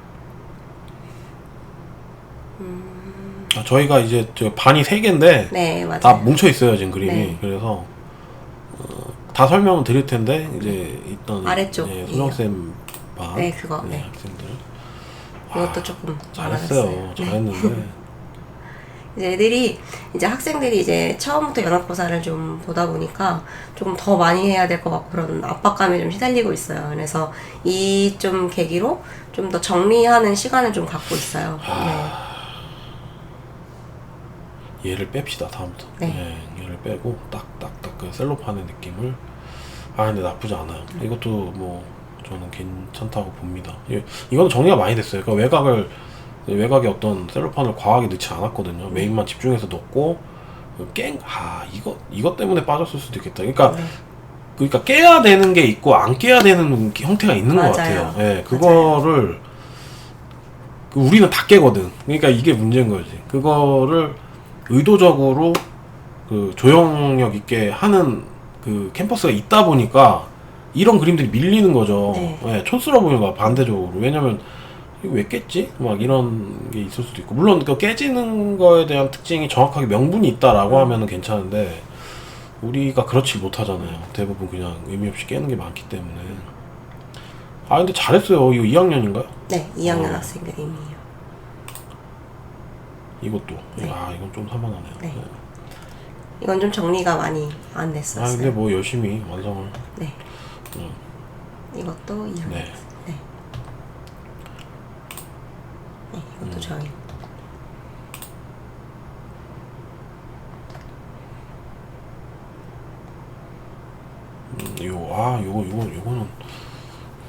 아, 저희가 이제 저 반이 3개인데 네 맞아요. 다 뭉쳐 있어요 지금 그림이. 네. 그래서 다 설명을 드릴 텐데 이제 있던 아래쪽 소정쌤 반 네, 그거, 네. 학생들 이것도 조금 잘했어요. 많아졌어요. 잘했는데 이제 애들이 이제 학생들이 이제 처음부터 연합고사를 좀 보다 보니까 조금 더 많이 해야 될 것 같고 그런 압박감에 좀 시달리고 있어요. 그래서 이 좀 계기로 좀 더 정리하는 시간을 좀 갖고 있어요. 얘를 뺍시다 다음부터. 네. 얘를 빼고 딱딱딱 그 셀로판의 느낌을. 아 근데 나쁘지 않아요. 이것도 뭐 저는 괜찮다고 봅니다. 이건 정리가 많이 됐어요. 그러니까 외곽에 어떤 셀로판을 과하게 넣지 않았거든요. 메인만 집중해서 넣고 이것 때문에 빠졌을 수도 있겠다. 그러니까 깨야 되는 게 있고 안 깨야 되는 형태가 있는 맞아요. 것 같아요. 예, 그거를 우리는 다 깨거든. 그러니까 이게 문제인 거지. 그거를 의도적으로 그 조형력 있게 하는 그 캠퍼스가 있다 보니까 이런 그림들이 밀리는 거죠. 네. 예, 촌스러워 보이는 거야 반대적으로. 왜냐면 이거 왜 깼지? 막 이런 게 있을 수도 있고, 물론 그 깨지는 거에 대한 특징이 정확하게 명분이 있다라고 하면은 괜찮은데 우리가 그렇지 못하잖아요. 대부분 그냥 의미 없이 깨는 게 많기 때문에. 아 근데 잘했어요. 이거 2학년인가요? 네, 2학년 학생 그림이에요. 이것도. 네. 아 이건 좀 살만하네요. 네. 이건 좀 정리가 많이 안 됐었어요. 아 근데 뭐 열심히 완성을. 네. 이것도 2학년. 네. 네. 네, 이것도 저희. 요거는.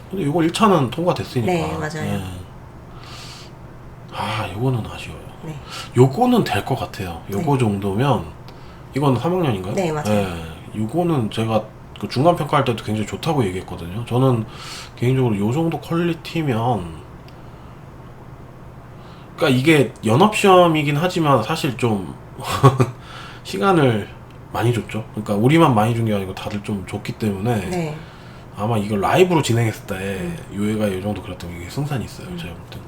근데 요거 1차는 통과됐으니까. 네, 맞아요. 아, 요거는 아쉬워요. 네. 요거는 될 것 같아요. 요거 네. 정도면, 이건 3학년인가요? 네, 맞아요. 요거는 제가 그 중간 평가할 때도 굉장히 좋다고 얘기했거든요. 저는 개인적으로 요 정도 퀄리티면, 그러니까 이게 연합시험이긴 하지만 사실 좀 시간을 많이 줬죠. 그러니까 우리만 많이 준 게 아니고 다들 좀 줬기 때문에 네. 아마 이걸 라이브로 진행했을 때 요애가 이 정도 그렸다면 이게 승산이 있어요. 제가 볼 땐.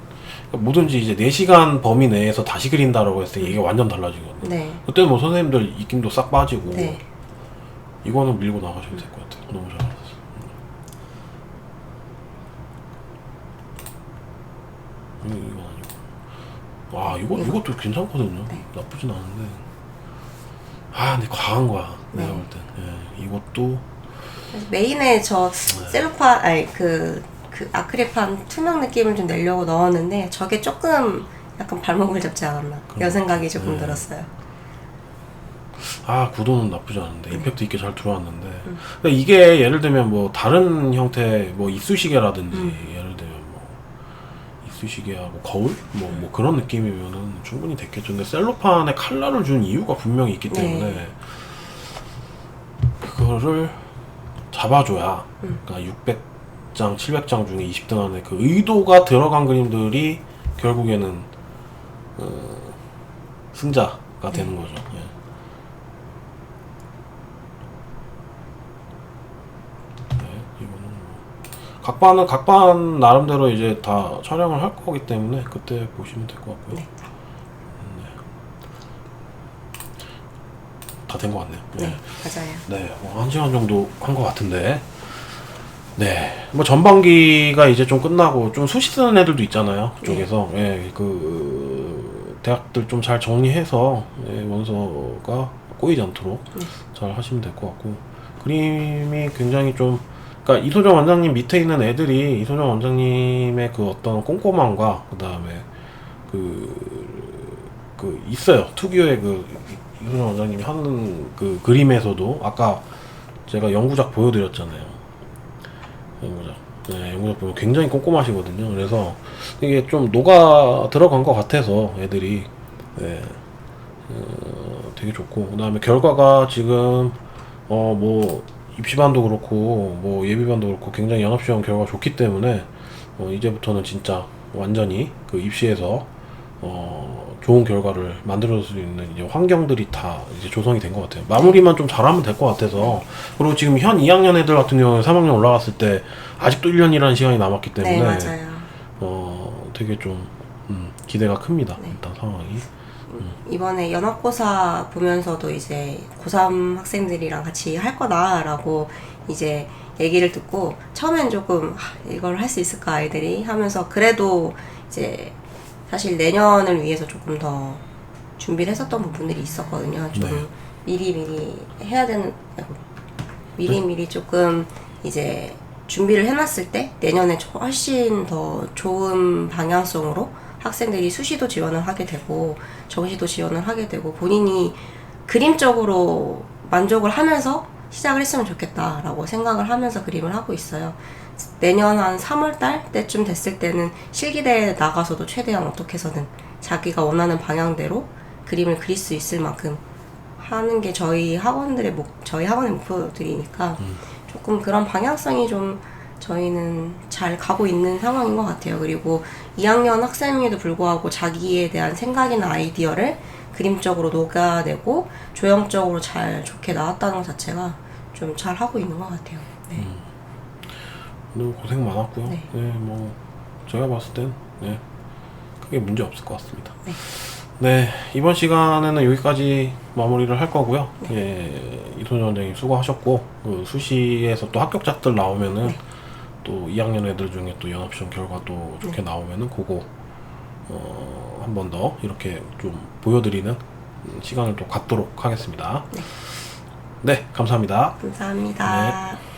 그러니까 뭐든지 이제 4시간 범위 내에서 다시 그린다라고 했을 때 이게 완전 달라지거든요. 네. 그때는 뭐 선생님들 입김도 싹 빠지고 네. 이거는 밀고 나가셔도 될 것 같아요. 너무 잘하셨어요. 이건 아니고. 와 이것도 괜찮거든요. 네. 나쁘진 않은데. 아 근데 과한 거야. 내가 네. 볼 땐. 예, 이것도 메인에 저 셀로판, 아니 그 아크릴판 투명 느낌을 좀 내려고 넣었는데 저게 조금 약간 발목을 잡지 않았나 이런 생각이 조금 들었어요. 아 구도는 나쁘지 않은데 임팩트 있게 잘 들어왔는데 근데 이게 예를 들면 뭐 다른 형태 뭐 이쑤시개라든지 예를 들면 뭐 이쑤시개하고 거울 뭐 그런 느낌이면은 충분히 됐겠죠. 근데 셀로판에 컬러를 준 이유가 분명히 있기 때문에 네. 그거를 잡아줘야 그러니까 600장 700장 중에 20등 안에 그 의도가 들어간 그림들이 결국에는 승자가 되는 거죠. 예. 각반 나름대로 이제 다 촬영을 할 거기 때문에 그때 보시면 될 것 같고요. 네. 다 된 것 같네요. 네, 맞아요. 네, 뭐 1시간 정도 한 것 같은데. 네, 뭐 전반기가 이제 좀 끝나고 좀 수시 쓰는 애들도 있잖아요. 그쪽에서. 예, 그 대학들 좀 잘 정리해서 예, 원서가 꼬이지 않도록 잘 하시면 될 것 같고 그림이 굉장히 좀 그러니까 이소정 원장님 밑에 있는 애들이 이소정 원장님의 그 어떤 꼼꼼함과 그 다음에 그 있어요. 특유의 그 이소정 원장님이 하는 그 그림에서도 아까 제가 연구작 보여드렸잖아요. 연구작. 네, 연구작 보면 굉장히 꼼꼼하시거든요. 그래서 이게 좀 녹아 들어간 것 같아서 애들이 네, 되게 좋고, 그 다음에 결과가 지금 뭐 입시반도 그렇고 뭐 예비반도 그렇고 굉장히 연합시험 결과 좋기 때문에 이제부터는 진짜 완전히 그 입시에서 좋은 결과를 만들어줄 수 있는 이제 환경들이 다 이제 조성이 된 것 같아요. 마무리만 좀 잘하면 될 것 같아서. 그리고 지금 현 2학년 애들 같은 경우는 3학년 올라갔을 때 아직도 1년이라는 시간이 남았기 때문에 네, 맞아요. 되게 좀 기대가 큽니다. 네. 일단 상황이. 이번에 연합고사 보면서도 이제 고3 학생들이랑 같이 할 거다라고 이제 얘기를 듣고 처음엔 조금 이걸 할 수 있을까 아이들이 하면서 그래도 이제 사실 내년을 위해서 조금 더 준비를 했었던 부분들이 있었거든요. 좀 네. 미리 해야 되는 미리 조금 이제 준비를 해놨을 때 내년에 훨씬 더 좋은 방향성으로 학생들이 수시도 지원을 하게 되고 정시도 지원을 하게 되고 본인이 그림적으로 만족을 하면서 시작을 했으면 좋겠다라고 생각을 하면서 그림을 하고 있어요. 내년 한 3월달 때쯤 됐을 때는 실기대에 나가서도 최대한 어떻게 해서든 자기가 원하는 방향대로 그림을 그릴 수 있을 만큼 하는 게 저희 학원의 목표들이니까 조금 그런 방향성이 좀 저희는 잘 가고 있는 상황인 것 같아요. 그리고 2학년 학생임에도 불구하고 자기에 대한 생각이나 아이디어를 그림적으로 녹아내고 조형적으로 잘 좋게 나왔다는 것 자체가 좀 잘 하고 있는 것 같아요. 네. 오늘 고생 많았고요. 네. 뭐 제가 봤을 땐 크게 문제 없을 것 같습니다. 네. 네, 이번 시간에는 여기까지 마무리를 할 거고요. 이소정 원장님 수고하셨고, 그 수시에서 또 합격작들 나오면은 또 2학년 애들 중에 또 연합시험 결과도 좋게 나오면은 그거 한 번 더 이렇게 좀 보여드리는 시간을 또 갖도록 하겠습니다. 네, 감사합니다. 감사합니다. 네.